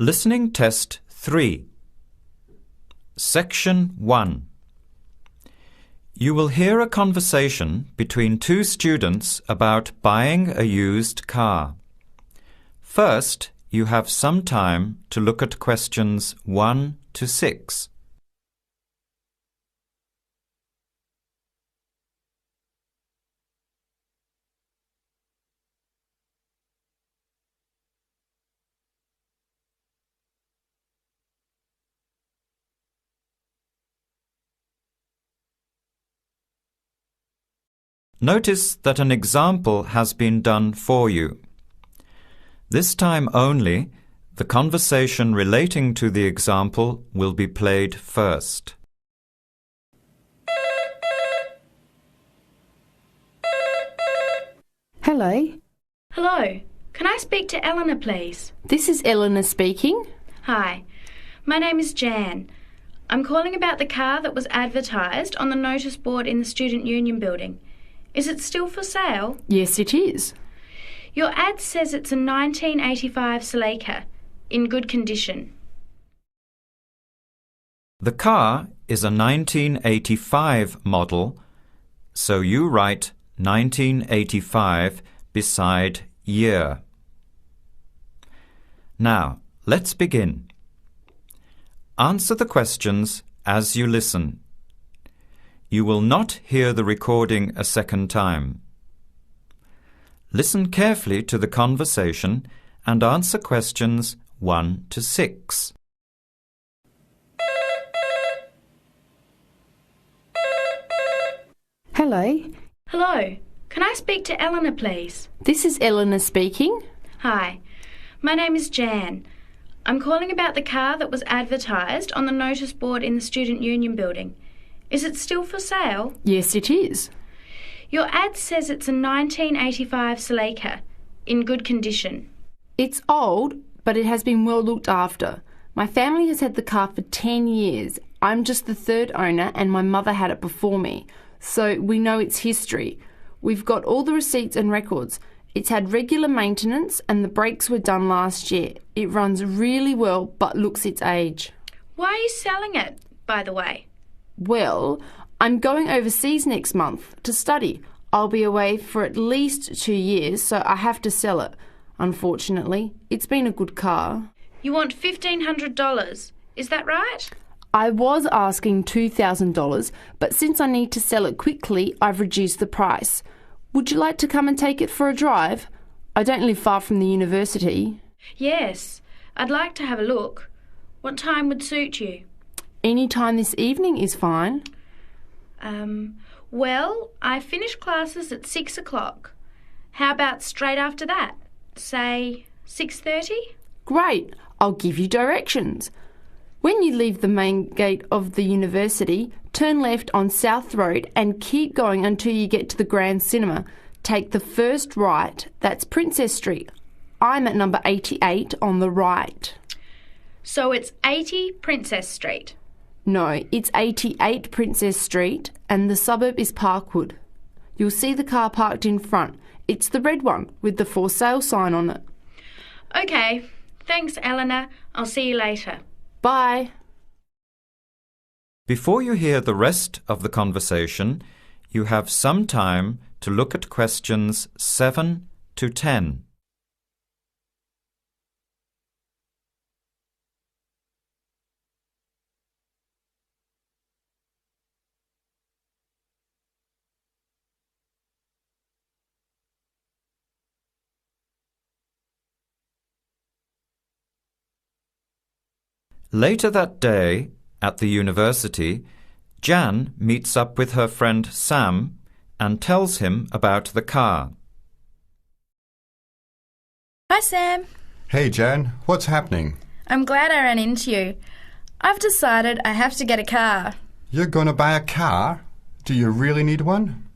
Listening Test 3. Section 1. You will hear a conversation between two students about buying a used car. First, you have some time to look at questions 1 to 6. Notice that an example has been done for you. This time only, the conversation relating to the example will be played first. Hello. Hello. Can I speak to Eleanor, please? This is Eleanor speaking. Hi. My name is Jan. I'm calling about the car that was advertised on the notice board in the Student Union building. Is it still for sale? Yes, it is. Your ad says it's a 1985 Celica, in good condition. The car is a 1985 model, so you write 1985 beside year. Now, let's begin. Answer the questions as you listen. You will not hear the recording a second time. Listen carefully to the conversation and answer questions 1 to 6. Hello. Hello. Can I speak to Eleanor, please? This is Eleanor speaking. Hi. My name is Jan. I'm calling about the car that was advertised on the notice board in the Student Union building. Is it still for sale? Yes, it is. Your ad says it's a 1985 Celica, in good condition. It's old, but it has been well looked after. My family has had the car for 10 years. I'm just the third owner and my mother had it before me, so we know its history. We've got all the receipts and records. It's had regular maintenance and the brakes were done last year. It runs really well but looks its age. Why are you selling it, by the way? Well, I'm going overseas next month to study. I'll be away for at least 2 years, so I have to sell it. Unfortunately, it's been a good car. You want $1,500, is that right? I was asking $2,000, but since I need to sell it quickly, I've reduced the price. Would you like to come and take it for a drive? I don't live far from the university. Yes, I'd like to have a look. What time would suit you? Any time this evening is fine. Well, I finish classes at 6 o'clock. How about straight after that? Say 6:30? Great, I'll give you directions. When you leave the main gate of the university, turn left on South Road and keep going until you get to the Grand Cinema. Take the first right, that's Princess Street. I'm at number 88 on the right. So it's 80 Princess Street? No, it's 88 Princess Street and the suburb is Parkwood. You'll see the car parked in front. It's the red one with the for sale sign on it. OK. Thanks, Eleanor. I'll see you later. Bye. Before you hear the rest of the conversation, you have some time to look at questions 7 to 10. Later that day, at the university, Jan meets up with her friend Sam and tells him about the car. Hi, Sam. Hey, Jan. What's happening? I'm glad I ran into you. I've decided I have to get a car. You're going to buy a car? Do you really need one?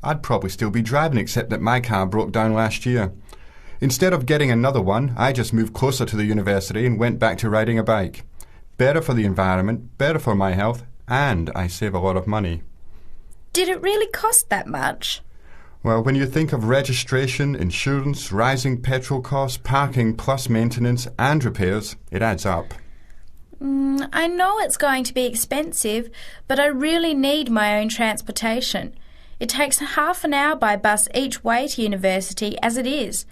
I'd probably still be driving, except that my car broke down last year. Instead of getting another one, I just moved closer to the university and went back to riding a bike. Better for the environment, better for my health, and I save a lot of money. Did it really cost that much? Well, when you think of registration, insurance, rising petrol costs, parking plus maintenance and repairs, it adds up. I know it's going to be expensive, but I really need my own transportation. It takes half an hour by bus each way to university as it is.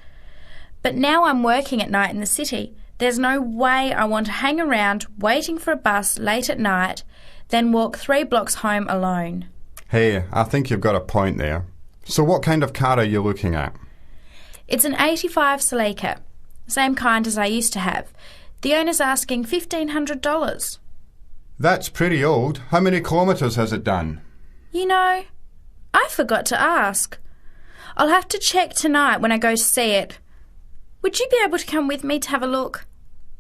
But now I'm working at night in the city. There's no way I want to hang around waiting for a bus late at night, then walk 3 blocks home alone. Hey, I think you've got a point there. So what kind of car are you looking at? It's an 85 Celica, same kind as I used to have. The owner's asking $1,500. That's pretty old. How many kilometres has it done? You know, I forgot to ask. I'll have to check tonight when I go to see it. Would you be able to come with me to have a look?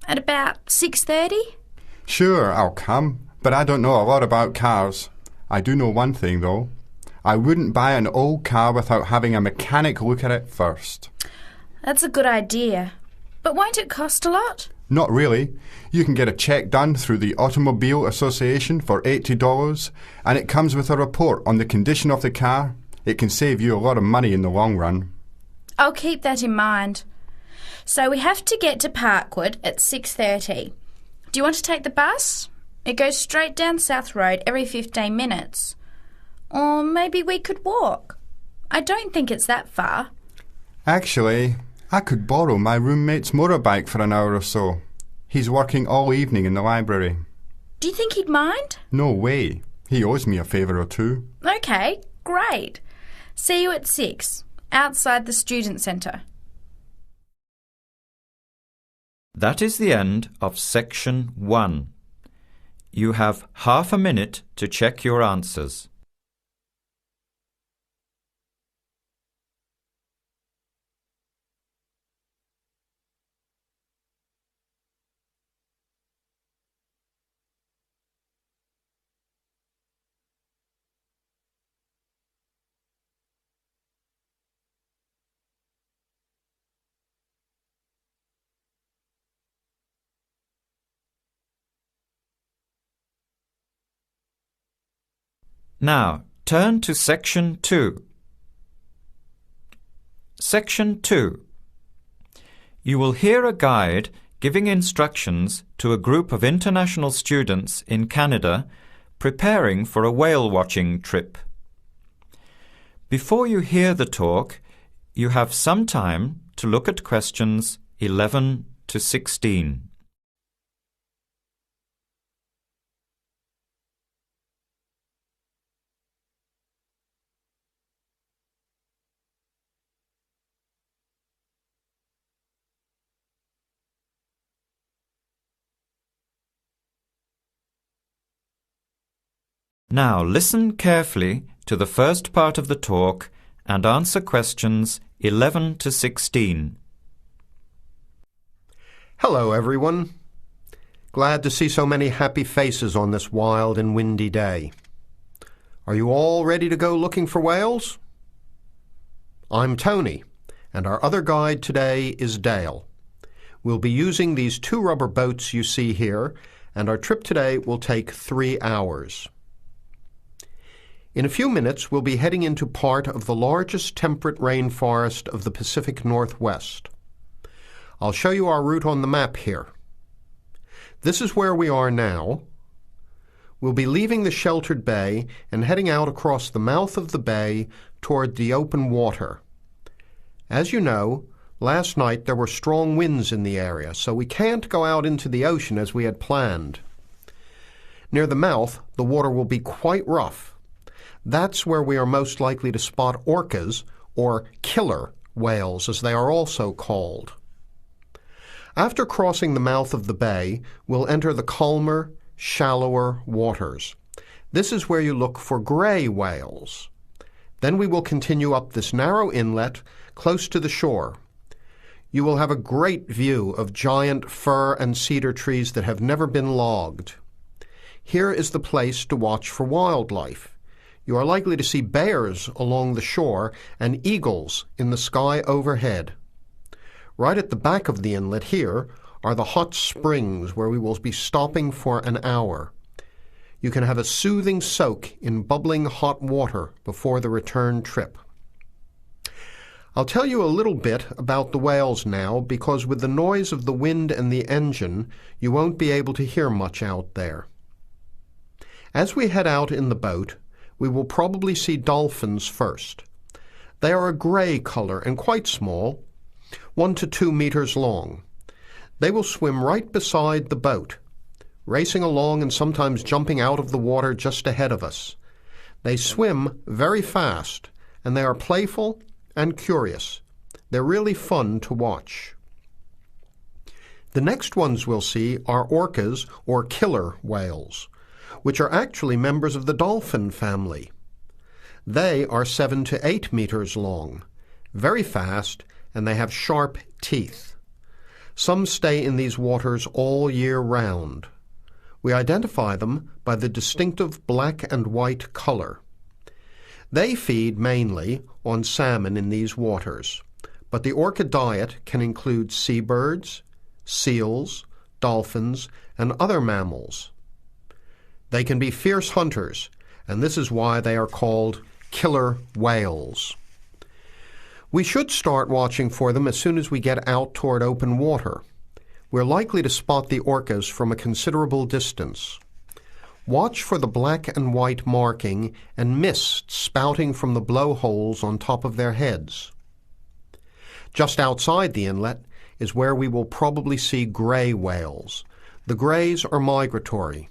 At about 6:30? Sure, I'll come, but I don't know a lot about cars. I do know one thing, though. I wouldn't buy an old car without having a mechanic look at it first. That's a good idea. But won't it cost a lot? Not really. You can get a check done through the Automobile Association for $80, and it comes with a report on the condition of the car. It can save you a lot of money in the long run. I'll keep that in mind. So we have to get to Parkwood at 6:30. Do you want to take the bus? It goes straight down South Road every 15 minutes. Or maybe we could walk. I don't think it's that far. Actually, I could borrow my roommate's motorbike for an hour or so. He's working all evening in the library. Do you think he'd mind? No way. He owes me a favour or two. OK, great. See you at 6, outside the student centre. That is the end of Section 1. You have half a minute to check your answers. Now, turn to Section 2. Section 2. You will hear a guide giving instructions to a group of international students in Canada preparing for a whale-watching trip. Before you hear the talk, you have some time to look at questions 11 to 16. Now listen carefully to the first part of the talk and answer questions 11 to 16. Hello, everyone. Glad to see so many happy faces on this wild and windy day. Are you all ready to go looking for whales? I'm Tony, and our other guide today is Dale. We'll be using these 2 rubber boats you see here, and our trip today will take 3 hours. In a few minutes, we'll be heading into part of the largest temperate rainforest of the Pacific Northwest. I'll show you our route on the map here. This is where we are now. We'll be leaving the sheltered bay and heading out across the mouth of the bay toward the open water. As you know, last night there were strong winds in the area, so we can't go out into the ocean as we had planned. Near the mouth, the water will be quite rough. That's where we are most likely to spot orcas, or killer whales as they are also called. After crossing the mouth of the bay, we'll enter the calmer, shallower waters. This is where you look for gray whales. Then we will continue up this narrow inlet close to the shore. You will have a great view of giant fir and cedar trees that have never been logged. Here is the place to watch for wildlife. You are likely to see bears along the shore and eagles in the sky overhead. Right at the back of the inlet here are the hot springs where we will be stopping for an hour. You can have a soothing soak in bubbling hot water before the return trip. I'll tell you a little bit about the whales now, because with the noise of the wind and the engine, you won't be able to hear much out there. As we head out in the boat, we will probably see dolphins first. They are a grey colour and quite small, 1 to 2 meters long. They will swim right beside the boat, racing along and sometimes jumping out of the water just ahead of us. They swim very fast, and they are playful and curious. They're really fun to watch. The next ones we'll see are orcas, or killer whales, which are actually members of the dolphin family. They are 7 to 8 meters long, very fast, and they have sharp teeth. Some stay in these waters all year round. We identify them by the distinctive black and white color. They feed mainly on salmon in these waters, but the orca diet can include seabirds, seals, dolphins, and other mammals. They can be fierce hunters, and this is why they are called killer whales. We should start watching for them as soon as we get out toward open water. We're likely to spot the orcas from a considerable distance. Watch for the black and white marking and mist spouting from the blowholes on top of their heads. Just outside the inlet is where we will probably see gray whales. The grays are migratory.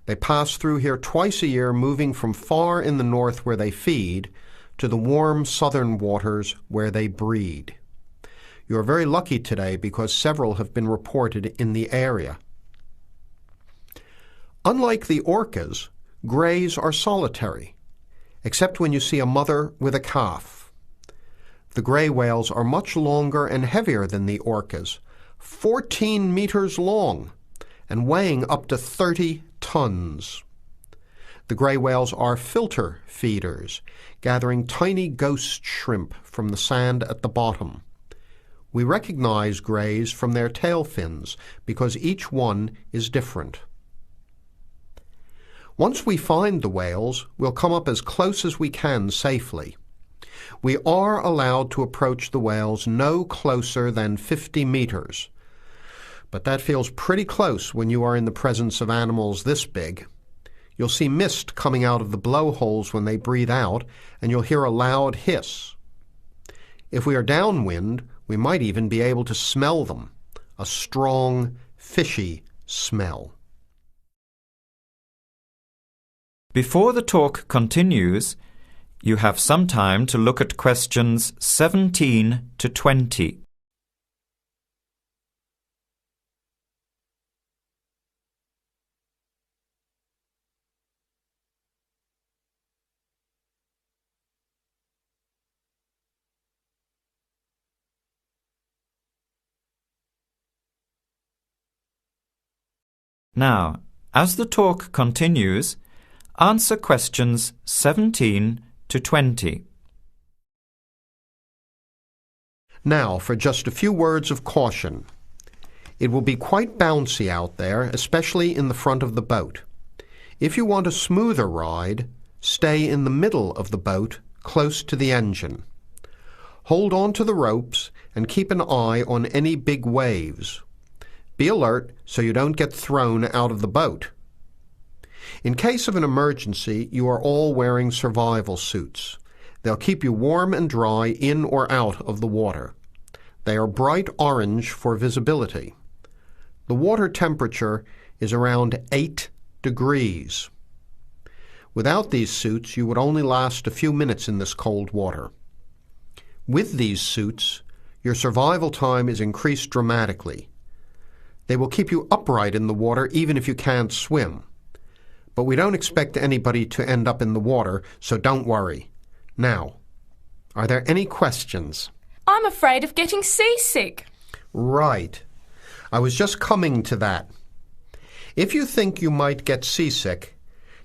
They pass through here twice a year, moving from far in the north where they feed to the warm southern waters where they breed. You are very lucky today because several have been reported in the area. Unlike the orcas, grays are solitary, except when you see a mother with a calf. The gray whales are much longer and heavier than the orcas, 14 meters long, and weighing up to 30 tons. The gray whales are filter feeders, gathering tiny ghost shrimp from the sand at the bottom. We recognize grays from their tail fins because each one is different. Once we find the whales, we'll come up as close as we can safely. We are allowed to approach the whales no closer than 50 meters, but that feels pretty close when you are in the presence of animals this big. You'll see mist coming out of the blowholes when they breathe out, and you'll hear a loud hiss. If we are downwind, we might even be able to smell them, a strong, fishy smell. Before the talk continues, you have some time to look at questions 17 to 20. Now, as the talk continues, answer questions 17 to 20. Now, for just a few words of caution. It will be quite bouncy out there, especially in the front of the boat. If you want a smoother ride, stay in the middle of the boat, close to the engine. Hold on to the ropes and keep an eye on any big waves. Be alert so you don't get thrown out of the boat. In case of an emergency, you are all wearing survival suits. They'll keep you warm and dry in or out of the water. They are bright orange for visibility. The water temperature is around 8 degrees. Without these suits, you would only last a few minutes in this cold water. With these suits, your survival time is increased dramatically. They will keep you upright in the water even if you can't swim. But we don't expect anybody to end up in the water, so don't worry. Now, are there any questions? I'm afraid of getting seasick. Right. I was just coming to that. If you think you might get seasick,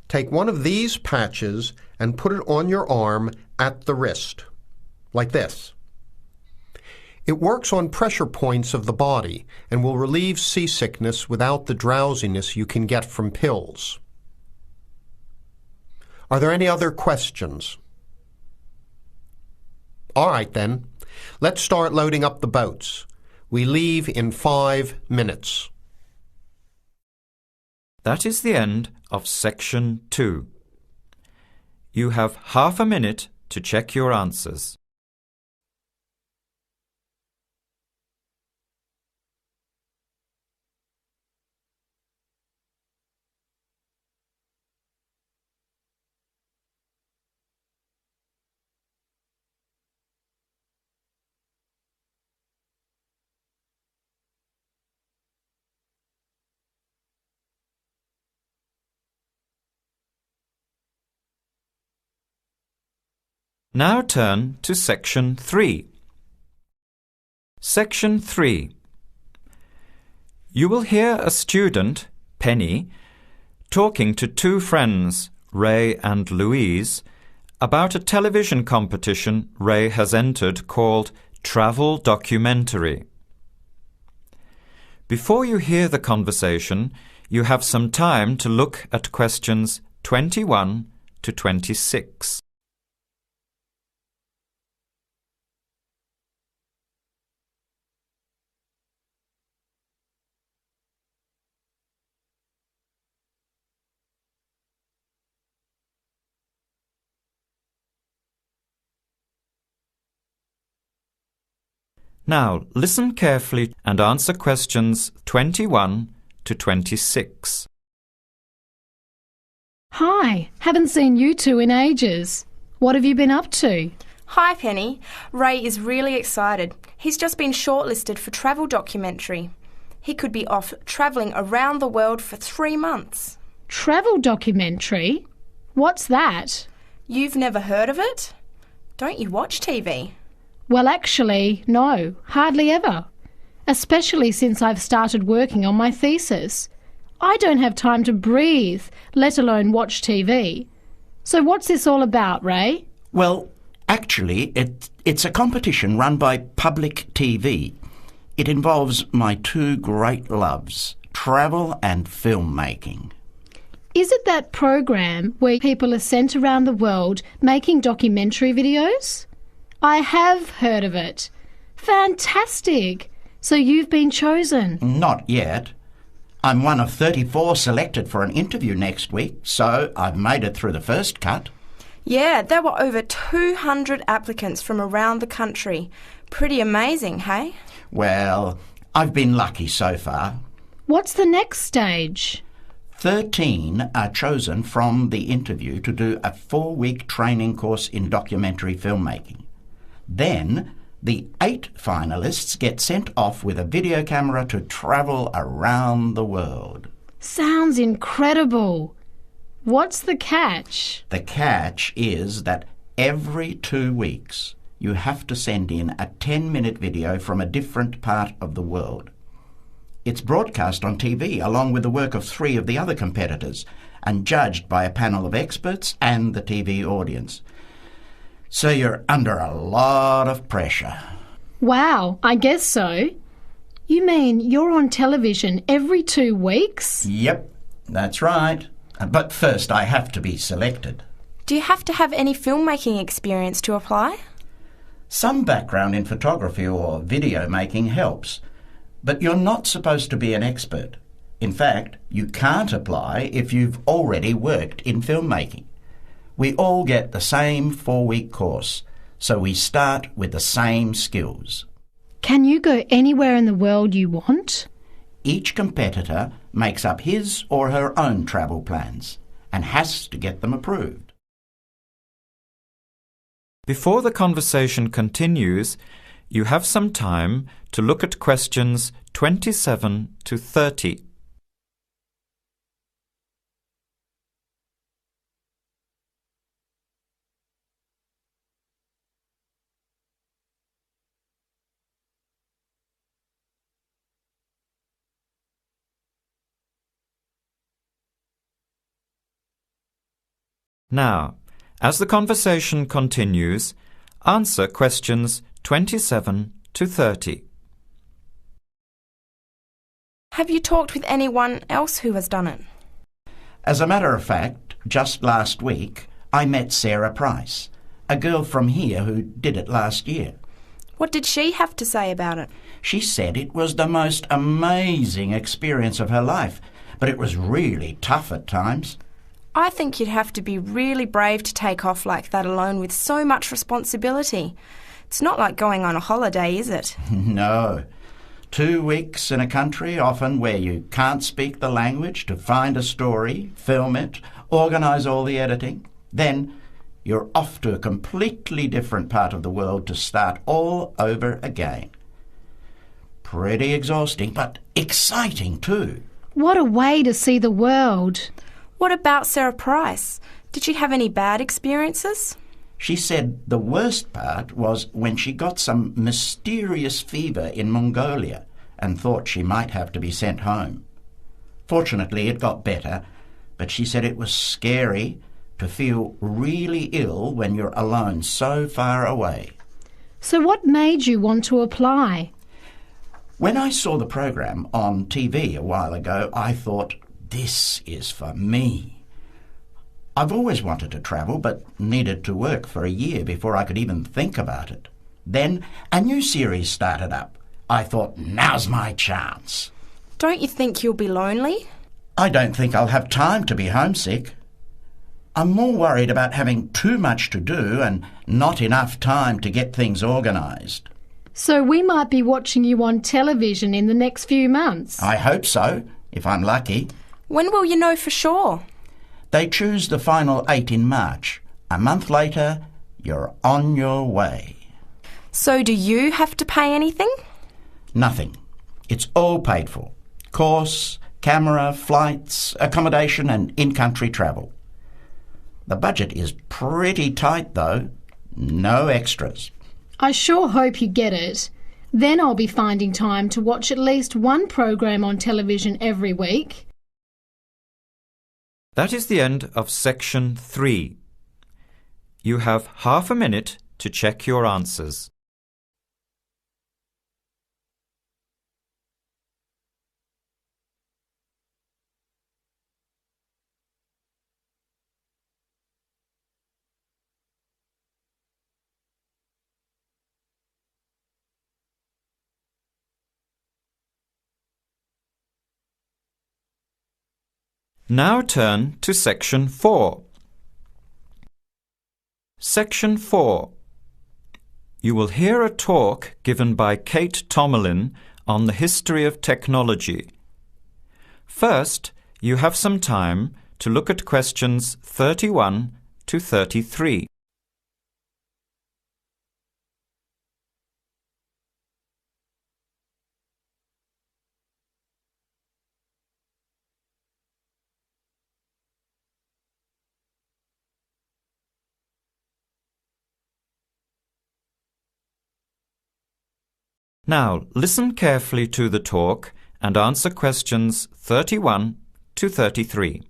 take one of these patches and put it on your arm at the wrist, like this. It works on pressure points of the body and will relieve seasickness without the drowsiness you can get from pills. Are there any other questions? All right then. Let's start loading up the boats. We leave in 5 minutes. That is the end of section 2. You have half a minute to check your answers. Now turn to Section 3. Section 3. You will hear a student, Penny, talking to two friends, Ray and Louise, about a television competition Ray has entered called Travel Documentary. Before you hear the conversation, you have some time to look at questions 21 to 26. Now, listen carefully and answer questions 21 to 26. Hi, haven't seen you two in ages. What have you been up to? Hi, Penny. Ray is really excited. He's just been shortlisted for Travel Documentary. He could be off travelling around the world for 3 months. Travel documentary? What's that? You've never heard of it? Don't you watch TV? Well, actually, no, hardly ever. Especially since I've started working on my thesis. I don't have time to breathe, let alone watch TV. So what's this all about, Ray? Well, actually, it's a competition run by public TV. It involves my two great loves, travel and filmmaking. Is it that program where people are sent around the world making documentary videos? I have heard of it. Fantastic! So you've been chosen? Not yet. I'm one of 34 selected for an interview next week, so I've made it through the first cut. Yeah, there were over 200 applicants from around the country. Pretty amazing, hey? Well, I've been lucky so far. What's the next stage? 13 are chosen from the interview to do a 4-week training course in documentary filmmaking. Then, the 8 finalists get sent off with a video camera to travel around the world. Sounds incredible. What's the catch? The catch is that every 2 weeks you have to send in a 10-minute video from a different part of the world. It's broadcast on TV along with the work of 3 of the other competitors and judged by a panel of experts and the TV audience. So you're under a lot of pressure. Wow, I guess so. You mean you're on television every 2 weeks? Yep, that's right. But first I have to be selected. Do you have to have any filmmaking experience to apply? Some background in photography or video making helps, but you're not supposed to be an expert. In fact, you can't apply if you've already worked in filmmaking. We all get the same 4-week course, so we start with the same skills. Can you go anywhere in the world you want? Each competitor makes up his or her own travel plans and has to get them approved. Before the conversation continues, you have some time to look at questions 27 to 30. Now, as the conversation continues, answer questions 27 to 30. Have you talked with anyone else who has done it? As a matter of fact, just last week I met Sarah Price, a girl from here who did it last year. What did she have to say about it? She said it was the most amazing experience of her life, but it was really tough at times. I think you'd have to be really brave to take off like that alone with so much responsibility. It's not like going on a holiday, is it? No. 2 weeks in a country, often where you can't speak the language, to find a story, film it, organise all the editing. Then you're off to a completely different part of the world to start all over again. Pretty exhausting, but exciting too. What a way to see the world. What about Sarah Price? Did she have any bad experiences? She said the worst part was when she got some mysterious fever in Mongolia and thought she might have to be sent home. Fortunately, it got better, but she said it was scary to feel really ill when you're alone so far away. So what made you want to apply? When I saw the program on TV a while ago, I thought, this is for me. I've always wanted to travel, but needed to work for a year before I could even think about it. Then a new series started up. I thought, now's my chance. Don't you think you'll be lonely? I don't think I'll have time to be homesick. I'm more worried about having too much to do and not enough time to get things organised. So we might be watching you on television in the next few months. I hope so, if I'm lucky. When will you know for sure? They choose the final 8 in March. A month later, you're on your way. So do you have to pay anything? Nothing. It's all paid for. Course, camera, flights, accommodation and in-country travel. The budget is pretty tight though. No extras. I sure hope you get it. Then I'll be finding time to watch at least one program on television every week. That is the end of section 3. You have half a minute to check your answers. Now turn to Section 4. Section 4. You will hear a talk given by Kate Tomerlin on the history of technology. First, you have some time to look at questions 31 to 33. Now, listen carefully to the talk and answer questions 31 to 33.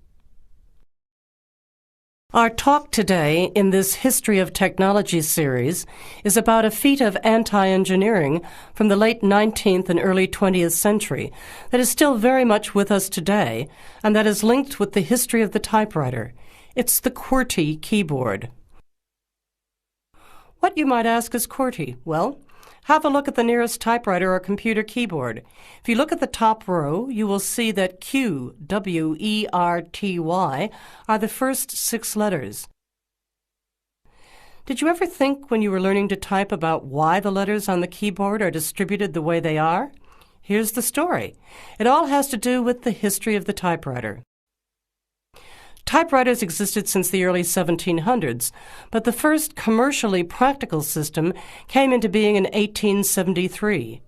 Our talk today in this History of Technology series is about a feat of anti-engineering from the late 19th and early 20th century that is still very much with us today and that is linked with the history of the typewriter. It's the QWERTY keyboard. What, you might ask, is QWERTY? Well, have a look at the nearest typewriter or computer keyboard. If you look at the top row, you will see that Q, W, E, R, T, Y are the first 6 letters. Did you ever think when you were learning to type about why the letters on the keyboard are distributed the way they are? Here's the story. It all has to do with the history of the typewriter. Typewriters existed since the early 1700s, but the first commercially practical system came into being in 1873.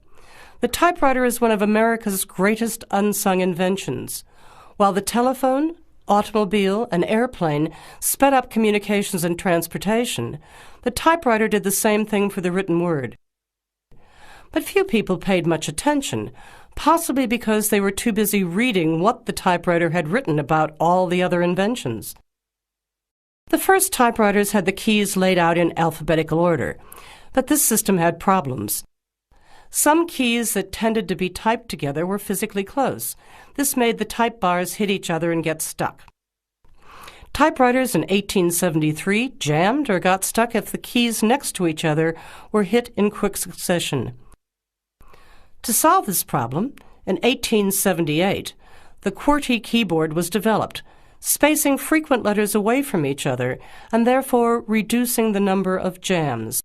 The typewriter is one of America's greatest unsung inventions. While the telephone, automobile, and airplane sped up communications and transportation, the typewriter did the same thing for the written word. But few people paid much attention, possibly because they were too busy reading what the typewriter had written about all the other inventions. The first typewriters had the keys laid out in alphabetical order, but this system had problems. Some keys that tended to be typed together were physically close. This made the type bars hit each other and get stuck. Typewriters in 1873 jammed or got stuck if the keys next to each other were hit in quick succession. To solve this problem, in 1878, the QWERTY keyboard was developed, spacing frequent letters away from each other and therefore reducing the number of jams.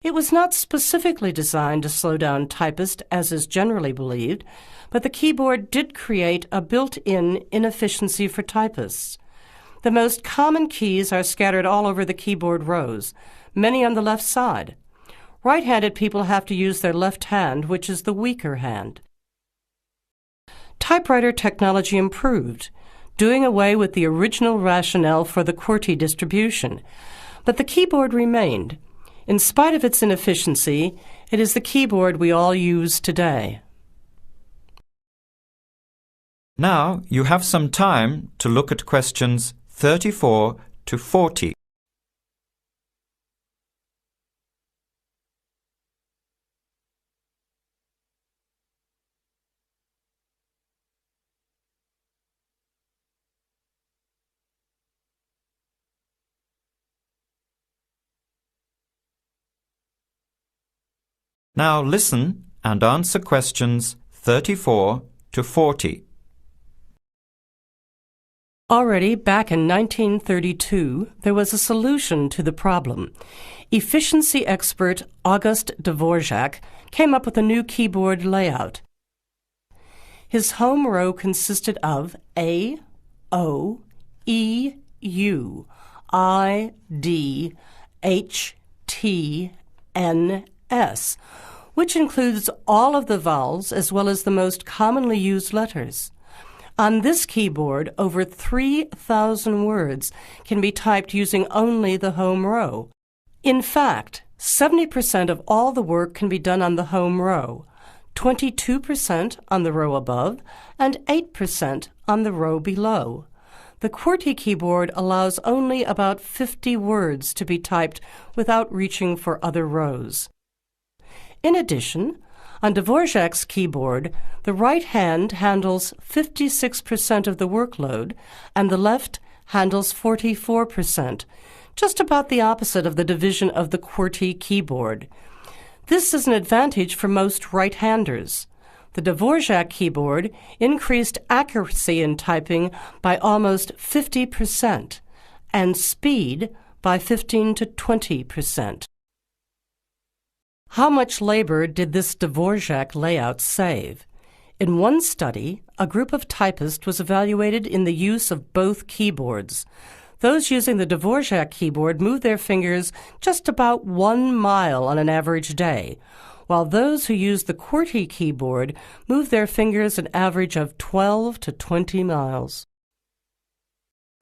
It was not specifically designed to slow down typists, as is generally believed, but the keyboard did create a built-in inefficiency for typists. The most common keys are scattered all over the keyboard rows, many on the left side. Right-handed people have to use their left hand, which is the weaker hand. Typewriter technology improved, doing away with the original rationale for the QWERTY distribution, but the keyboard remained. In spite of its inefficiency, it is the keyboard we all use today. Now you have some time to look at questions 34 to 40. Now listen and answer questions 34 to 40. Already back in 1932, there was a solution to the problem. Efficiency expert August Dvorak came up with a new keyboard layout. His home row consisted of A, O, E, U, I, D, H, T, N, S, which includes all of the vowels as well as the most commonly used letters. On this keyboard, over 3,000 words can be typed using only the home row. In fact, 70% of all the work can be done on the home row, 22% on the row above, and 8% on the row below. The QWERTY keyboard allows only about 50 words to be typed without reaching for other rows. In addition, on Dvorak's keyboard, the right hand handles 56% of the workload and the left handles 44%, just about the opposite of the division of the QWERTY keyboard. This is an advantage for most right-handers. The Dvorak keyboard increased accuracy in typing by almost 50% and speed by 15 to 20%. How much labor did this Dvorak layout save? In one study, a group of typists was evaluated in the use of both keyboards. Those using the Dvorak keyboard moved their fingers just about 1 mile on an average day, while those who used the QWERTY keyboard moved their fingers an average of 12 to 20 miles.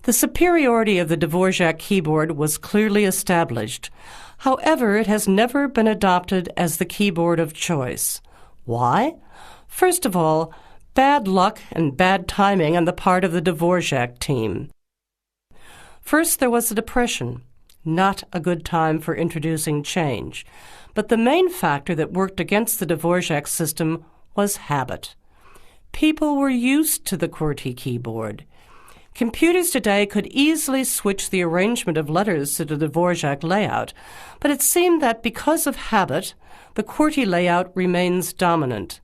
The superiority of the Dvorak keyboard was clearly established. However, it has never been adopted as the keyboard of choice. Why? First of all, bad luck and bad timing on the part of the Dvorak team. First, there was the Depression. Not a good time for introducing change. But the main factor that worked against the Dvorak system was habit. People were used to the QWERTY keyboard. Computers today could easily switch the arrangement of letters to the Dvorak layout, but it seemed that because of habit, the QWERTY layout remains dominant.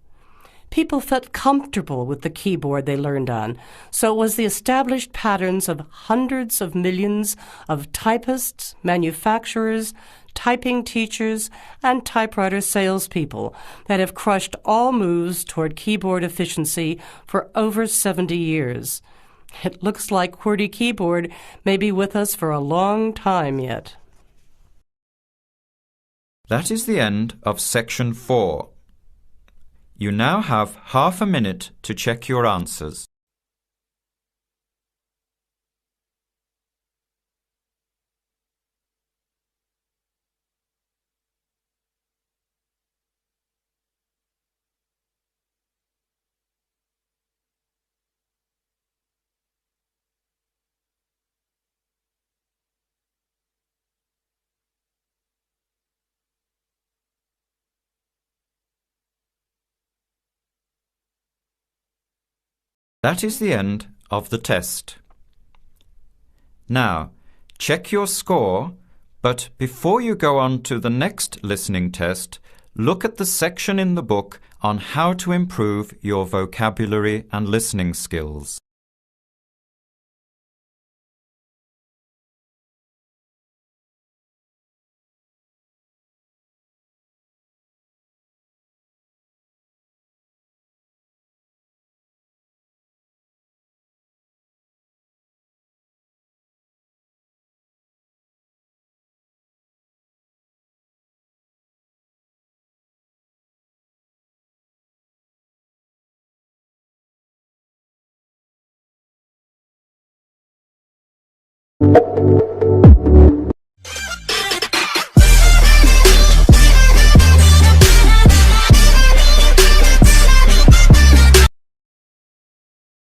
People felt comfortable with the keyboard they learned on, so it was the established patterns of hundreds of millions of typists, manufacturers, typing teachers, and typewriter salespeople that have crushed all moves toward keyboard efficiency for over 70 years. It looks like QWERTY keyboard may be with us for a long time yet. That is the end of section 4. You now have half a minute to check your answers. That is the end of the test. Now, check your score, but before you go on to the next listening test, look at the section in the book on how to improve your vocabulary and listening skills.